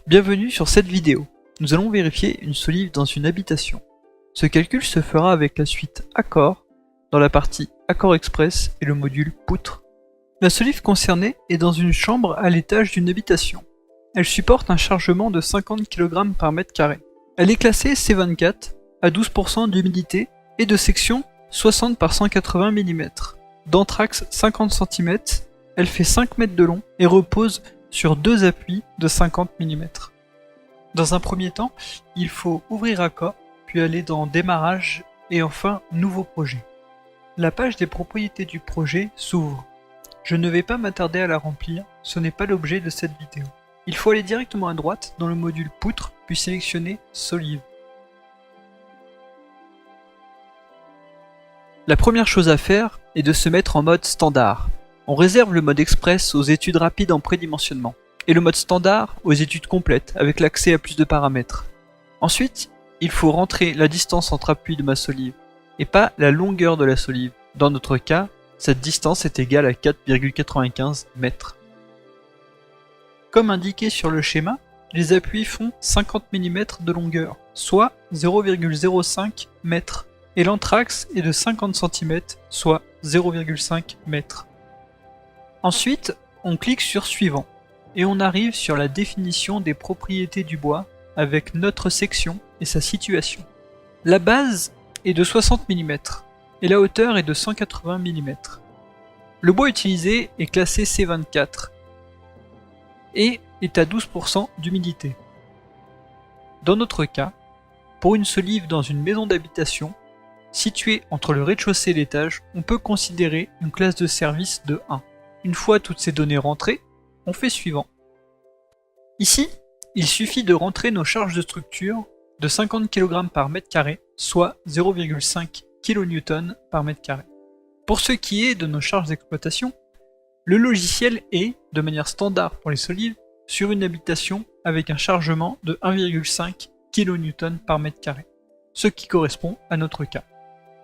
Bienvenue sur cette vidéo. Nous allons vérifier une solive dans une habitation. Ce calcul se fera avec la suite Accord, dans la partie Accord Express et le module Poutre. La solive concernée est dans une chambre à l'étage d'une habitation. Elle supporte un chargement de 50 kg par mètre carré. Elle est classée C24 à 12% d'humidité et de section 60 par 180 mm. D'anthrax 50 cm, elle fait 5 mètres de long et repose sur deux appuis de 50 mm. Dans un premier temps, il faut ouvrir Accord, puis aller dans Démarrage et enfin Nouveau projet. La page des propriétés du projet s'ouvre. Je ne vais pas m'attarder à la remplir, ce n'est pas l'objet de cette vidéo. Il faut aller directement à droite dans le module Poutre, puis sélectionner Solive. La première chose à faire est de se mettre en mode standard. On réserve le mode express aux études rapides en prédimensionnement, et le mode standard aux études complètes avec l'accès à plus de paramètres. Ensuite, il faut rentrer la distance entre appuis de ma solive, et pas la longueur de la solive. Dans notre cas, cette distance est égale à 4,95 mètres. Comme indiqué sur le schéma, les appuis font 50 mm de longueur, soit 0,05 mètres, et l'anthrax est de 50 cm, soit 0,5 mètres. Ensuite, on clique sur Suivant, et on arrive sur la définition des propriétés du bois avec notre section et sa situation. La base est de 60 mm, et la hauteur est de 180 mm. Le bois utilisé est classé C24, et est à 12% d'humidité. Dans notre cas, pour une solive dans une maison d'habitation, située entre le rez-de-chaussée et l'étage, on peut considérer une classe de service de 1. Une fois toutes ces données rentrées, on fait Suivant. Ici, il suffit de rentrer nos charges de structure de 50 kg par mètre carré, soit 0,5 kN par mètre carré. Pour ce qui est de nos charges d'exploitation, le logiciel est, de manière standard pour les solives, sur une habitation avec un chargement de 1,5 kN par mètre carré, ce qui correspond à notre cas.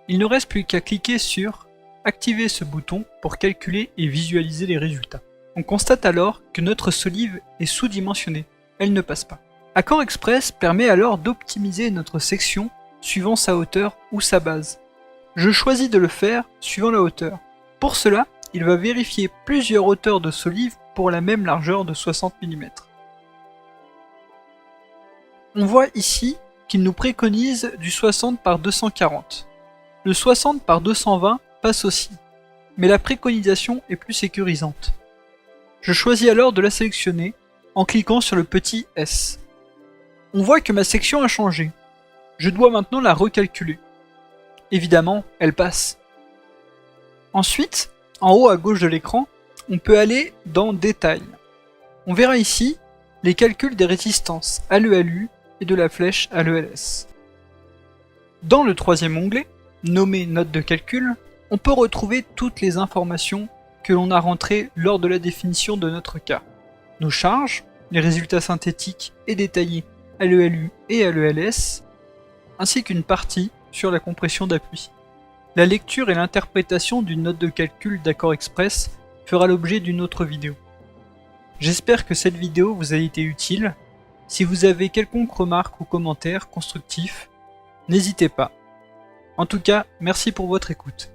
Il ne reste plus qu'à cliquer sur Activer ce bouton pour calculer et visualiser les résultats. On constate alors que notre solive est sous-dimensionnée, elle ne passe pas. Accord Express permet alors d'optimiser notre section suivant sa hauteur ou sa base. Je choisis de le faire suivant la hauteur. Pour cela, il va vérifier plusieurs hauteurs de solive pour la même largeur de 60 mm. On voit ici qu'il nous préconise du 60 par 240. Le 60 par 220 passe aussi, mais la préconisation est plus sécurisante. Je choisis alors de la sélectionner en cliquant sur le petit S. On voit que ma section a changé. Je dois maintenant la recalculer. Évidemment, elle passe. Ensuite, en haut à gauche de l'écran, on peut aller dans Détails. On verra ici les calculs des résistances à l'ELU et de la flèche à l'ELS. Dans le troisième onglet, nommé Note de calcul, on peut retrouver toutes les informations que l'on a rentrées lors de la définition de notre cas. Nos charges, les résultats synthétiques et détaillés à l'ELU et à l'ELS, ainsi qu'une partie sur la compression d'appui. La lecture et l'interprétation d'une note de calcul d'Accord Express fera l'objet d'une autre vidéo. J'espère que cette vidéo vous a été utile. Si vous avez quelconque remarque ou commentaire constructif, n'hésitez pas. En tout cas, merci pour votre écoute.